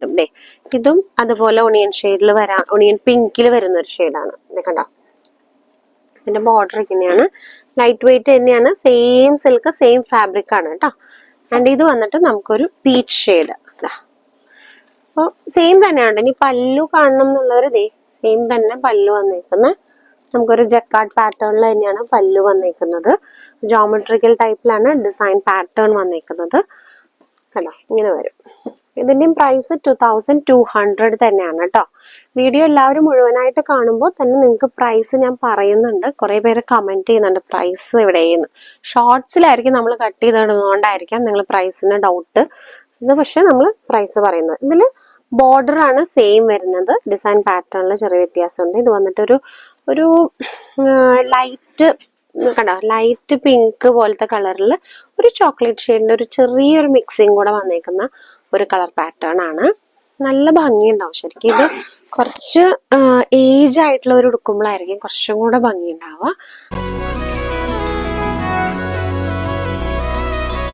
ദേ ഇതും അതുപോലെ ഒണിയൻ ഷെയ്ഡിൽ വരാം, ഒണിയൻ പിങ്കിൽ വരുന്ന ഒരു ഷെയ്ഡാണ്. ഇത് കണ്ടോ, ഇതിന്റെ ബോർഡർ ഇങ്ങനെയാണ്, ലൈറ്റ് വെയിറ്റ് തന്നെയാണ്, സെയിം സിൽക്ക് സെയിം ഫാബ്രിക് ആണ് കേട്ടോ. ആൻഡ് ഇത് വന്നിട്ട് നമുക്കൊരു പീച്ച് ഷെയ്ഡ്. അപ്പൊ സെയിം തന്നെയാണ്. ഇനി പല്ലു കാണണം എന്നുള്ളവര് ദേ സെയിം തന്നെ പല്ലു വന്നേക്കുന്നത്. നമുക്കൊരു ജക്കാർഡ് പാറ്റേണിൽ തന്നെയാണ് പല്ലു വന്നേക്കുന്നത്. ജോമെട്രിക്കൽ ടൈപ്പിലാണ് ഡിസൈൻ പാറ്റേൺ വന്നേക്കുന്നത്. കണ്ടോ, ഇങ്ങനെ വരും. ഇതിന്റെയും പ്രൈസ് 2200 തന്നെയാണ് കേട്ടോ. വീഡിയോ എല്ലാവരും മുഴുവനായിട്ട് കാണുമ്പോൾ തന്നെ നിങ്ങൾക്ക് പ്രൈസ് ഞാൻ പറയുന്നുണ്ട്. കുറെ പേര് കമന്റ് ചെയ്യുന്നുണ്ട് പ്രൈസ് എവിടെയെന്ന്. ഷോർട്സിലായിരിക്കും നമ്മൾ കട്ട് ചെയ്തിടുന്നതുകൊണ്ടായിരിക്കാം നിങ്ങൾ പ്രൈസിന് ഡൗട്ട്. ഇത് പക്ഷെ നമ്മൾ പ്രൈസ് പറയുന്നത്. ഇതിൽ ബോർഡർ ആണ് സെയിം വരുന്നത്, ഡിസൈൻ പാറ്റേണിൽ ചെറിയ വ്യത്യാസമുണ്ട്. ഇത് വന്നിട്ട് ഒരു ലൈറ്റ് കണ്ടോ, ലൈറ്റ് പിങ്ക് പോലത്തെ കളറിൽ ഒരു ചോക്ലേറ്റ് ഷെയ്ഡിന്റെ ഒരു ചെറിയൊരു മിക്സിങ് കൂടെ വന്നേക്കുന്ന ഒരു കളർ പാറ്റേൺ ആണ്. നല്ല ഭംഗിയുണ്ടാവും ശരിക്കും. ഇത് കുറച്ച് ഏജ് ആയിട്ടുള്ളവർ ഉടുക്കുമ്പോഴായിരിക്കും കുറച്ചും കൂടെ ഭംഗി ഉണ്ടാവുക.